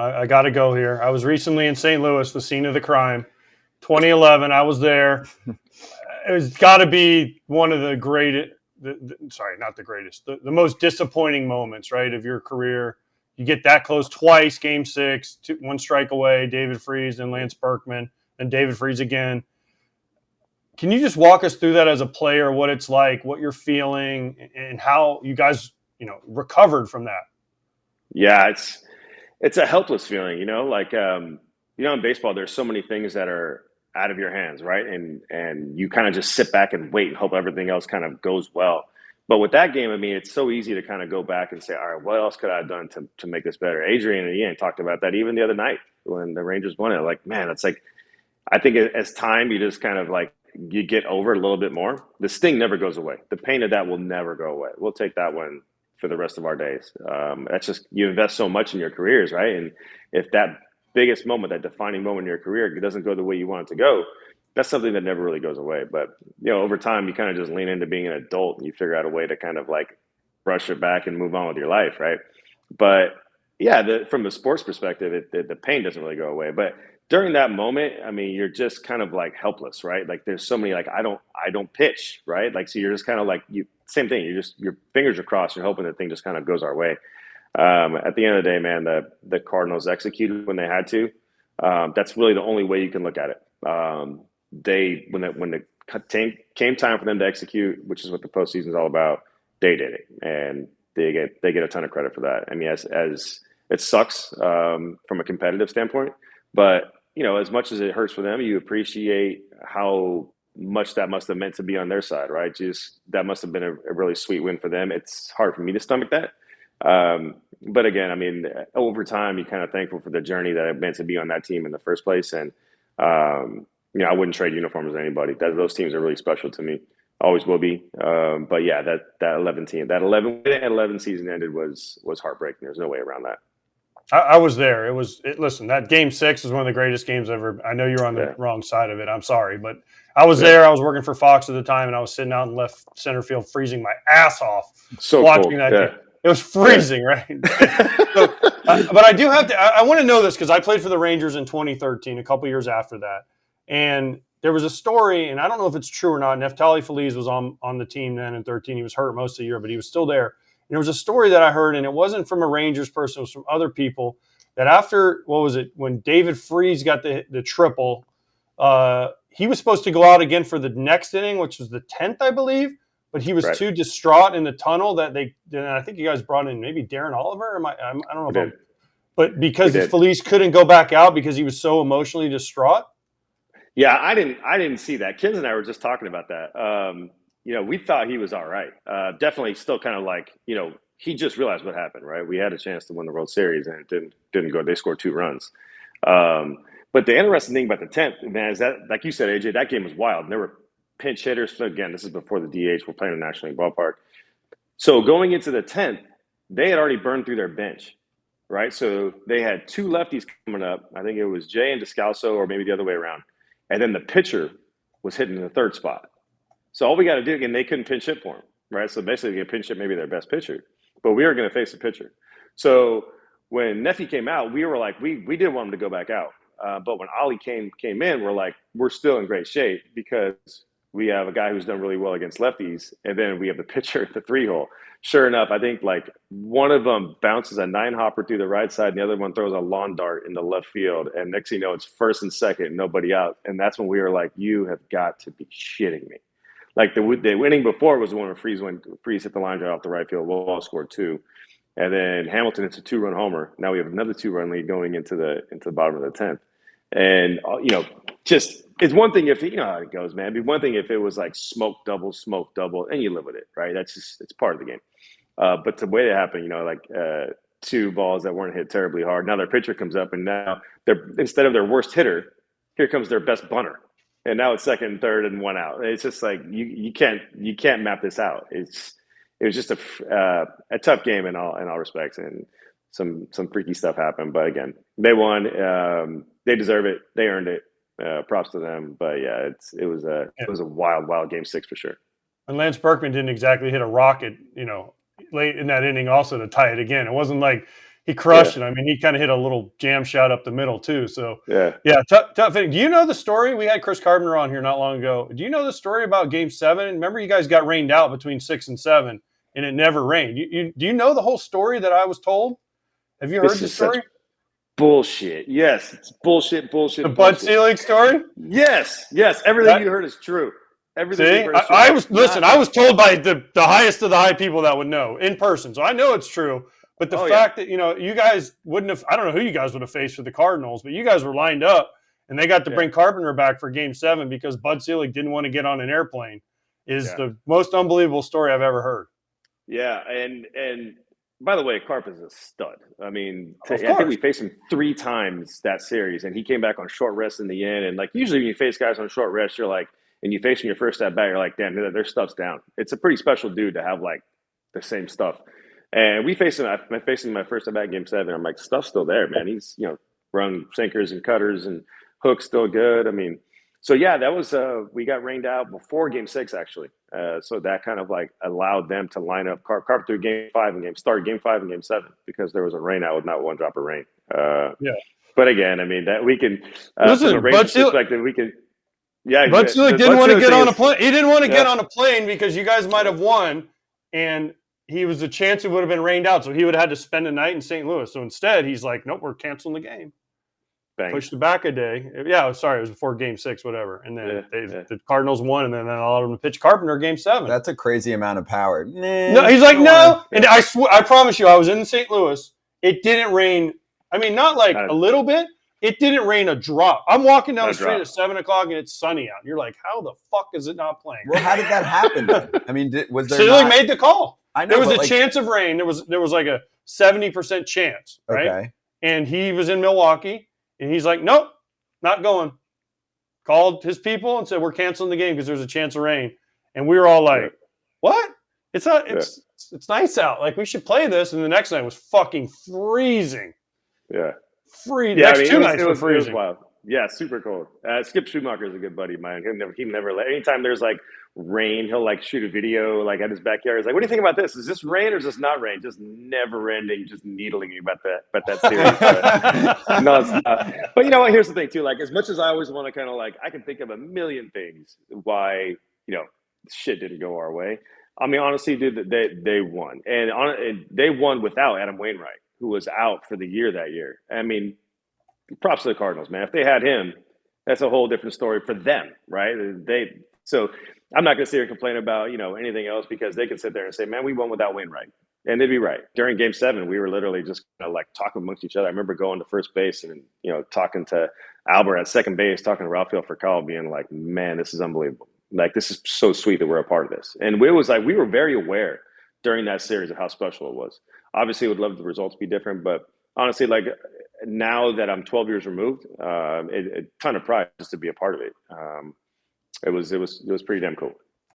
I got to go here. I was recently in St. Louis, the scene of the crime. 2011, I was there. It's got to be one of the greatest. Sorry, not the greatest. The most disappointing moments, right, of your career. You get that close twice, Game 6, one strike away, David Freese and Lance Berkman, and David Freese again. Can you just walk us through that as a player, what it's like, what you're feeling, and how you guys, recovered from that? Yeah, it's a helpless feeling, in baseball, there's so many things that are out of your hands, right? And you kind of just sit back and wait and hope everything else kind of goes well. But with that game, I mean, it's so easy to kind of go back and say, all right, what else could I have done to make this better? Adrian and Ian talked about that even the other night when the Rangers won it. Like, man, it's like, I think as time, you just kind of like, you get over it a little bit more. The sting never goes away. The pain of that will never go away. We'll take that one for the rest of our days. That's just, you invest so much in your careers, right? And if that biggest moment, that defining moment in your career, it doesn't go the way you want it to go, that's something that never really goes away. But, over time, you kind of just lean into being an adult and you figure out a way to kind of like brush it back and move on with your life, right? But yeah, from the sports perspective, the pain doesn't really go away. But during that moment, I mean, you're just kind of like helpless, right? Like there's so many, like, I don't pitch, right? Like, so you're just kind of like, same thing. Your fingers are crossed. You're hoping the thing just kind of goes our way. At the end of the day, man, the Cardinals executed when they had to. That's really the only way you can look at it. When it came time for them to execute, which is what the postseason is all about, they did it, and they get a ton of credit for that. I mean, as it sucks from a competitive standpoint, but as much as it hurts for them, you appreciate how much that must have meant to be on their side, right? Just that must have been a really sweet win for them. It's hard for me to stomach that. But again, I mean, over time, you're kind of thankful for the journey that it meant to be on that team in the first place. And, I wouldn't trade uniforms with anybody. Those teams are really special to me. Always will be. But yeah, that 11 season ended was heartbreaking. There's no way around that. I was there. Listen, that Game 6 is one of the greatest games ever. I know you're on the wrong side of it. I'm sorry, but I was there. I was working for Fox at the time, and I was sitting out in left center field, freezing my ass off watching that game. It was freezing, right? So, but I do have to. I want to know this because I played for the Rangers in 2013, a couple years after that, and there was a story, and I don't know if it's true or not. Neftali Feliz was on the team then in 13. He was hurt most of the year, but he was still there. And there was a story that I heard, and it wasn't from a Rangers person, it was from other people, that after, when David Freese got the triple, he was supposed to go out again for the next inning, which was the 10th, I believe, but he was too distraught in the tunnel that I think you guys brought in maybe Darren Oliver. I don't know but because Feliz couldn't go back out because he was so emotionally distraught. Yeah, I didn't see that. Kids and I were just talking about that. We thought he was all right. Definitely still kind of like, he just realized what happened, right? We had a chance to win the World Series and it didn't go. They scored 2 runs. But the interesting thing about the 10th, man, is that, like you said, AJ, that game was wild. And there were pinch hitters. So again, this is before the DH. We're playing in the National League ballpark. So going into the 10th, they had already burned through their bench, right? So they had 2 lefties coming up. I think it was Jay and Descalso, or maybe the other way around. And then the pitcher was hitting in the 3rd spot. So all we got to do, again, they couldn't pinch hit for him, right? So basically, they pinch hit maybe their best pitcher, but we were going to face a pitcher. So when Neffy came out, we were like, we didn't want him to go back out. But when Ollie came in, we're like, we're still in great shape because we have a guy who's done really well against lefties, and then we have the pitcher at the 3-hole. Sure enough, I think like one of them bounces a 9-hopper through the right side, and the other one throws a lawn dart in the left field. And next thing you know, it's 1st and 2nd, nobody out. And that's when we were like, you have got to be shitting me. Like the winning before was the one when Freese hit the line drive off the right field. Wall scored 2. And then Hamilton hits a 2-run homer. Now we have another 2-run lead going into the bottom of the 10th. And, just it's one thing if, how it goes, man. It'd be one thing if it was like smoke double, and you live with it, right? It's part of the game. But the way it happened, 2 balls that weren't hit terribly hard. Now their pitcher comes up, and now instead of their worst hitter, here comes their best bunter. And now it's 2nd and 3rd and 1 out. It's just like you can't map this out. It was just a tough game in all respects, and some freaky stuff happened. But again, they won. They deserve it. They earned it. Props to them. But yeah, it was a wild Game 6 for sure. And Lance Berkman didn't exactly hit a rocket, late in that inning also to tie it again. It wasn't like he crushed it. I mean, he kind of hit a little jam shot up the middle too. So Yeah. tough. Do you know the story? We had Chris Carpenter on here not long ago. Do you know the story about Game 7? Remember, you guys got rained out between 6 and 7, and it never rained. Do you know the whole story that I was told? Have you heard the story? Bullshit. Yes, it's bullshit. The Bud Selig story? Yes. Everything you heard is true. Everything See, you heard is true. I was told by the highest of the high people that would know in person, so I know it's true. But the fact that you guys wouldn't have, I don't know who you guys would have faced for the Cardinals, but you guys were lined up, and they got to bring Carpenter back for Game 7 because Bud Selig didn't want to get on an airplane. Is the most unbelievable story I've ever heard. Yeah, and by the way, Carpenter's a stud. I mean, I think we faced him 3 times that series, and he came back on short rest in the end. And like usually when you face guys on short rest, you're like, and you face him your first at bat, you're like, damn, their stuff's down. It's a pretty special dude to have like the same stuff. And we faced him. I faced him my first at bat, Game 7. I'm like, stuff's still there, man. He's run sinkers and cutters and hooks still good. I mean, so yeah, that was we got rained out before Game 6 actually. So that kind of like allowed them to line up Carpenter Game 5 and start Game 5 and Game 7 because there was a rain out with not one drop of rain. But again, I mean that we can from a Rangers perspective, we can. Yeah, Bud Selig didn't want to get on a plane. He didn't want to get on a plane because you guys might have won, and he was a chance it would have been rained out, so he would have had to spend a night in St. Louis. So instead, he's like, "Nope, we're canceling the game." Bang. Pushed it back a day. Yeah, sorry, it was before Game 6, whatever. And then the Cardinals won, and then allowed him to pitch Carpenter Game 7. That's a crazy amount of power. No, he's like, no. And I promise you, I was in St. Louis. It didn't rain. I mean, not like a little bit. It didn't rain a drop. I'm walking down the street at 7 o'clock, and it's sunny out. You're like, how the fuck is it not playing? Well, how did that happen then? I mean, was there Selig made the call. I know, there was a chance of rain. There was like a 70% chance, right? Okay. And he was in Milwaukee, and he's like, nope, not going. Called his people and said, we're canceling the game because there's a chance of rain. And we were all like, what? It's not. It's nice out. Like, we should play this. And the next night was fucking freezing. Yeah. Next 2 nights were freezing. It was wild. Yeah, super cold. Skip Schumacher is a good buddy of mine. He never anytime there's like rain, he'll like shoot a video like at his backyard. He's like, what do you think about this? Is this rain or is this not rain? Just never ending, just needling you about that series. Nonstop. But you know what? Here's the thing too. Like, as much as I always want to kind of like, I can think of a million things why, shit didn't go our way. I mean, honestly, dude, they won. And they won without Adam Wainwright, who was out for the year that year. I mean, props to the Cardinals, man. If they had him, that's a whole different story for them, right? So I'm not going to sit here and complain about, anything else because they can sit there and say, man, we won without Wainwright. And they'd be right. During Game 7, we were literally just like talking amongst each other. I remember going to first base and, talking to Albert at second base, talking to Rafael Furcal, being like, man, this is unbelievable. Like, this is so sweet that we're a part of this. And it was like, we were very aware during that series of how special it was. Obviously, would love the results to be different, but honestly, like now that I'm 12 years removed, a ton of pride just to be a part of it. It was pretty damn cool.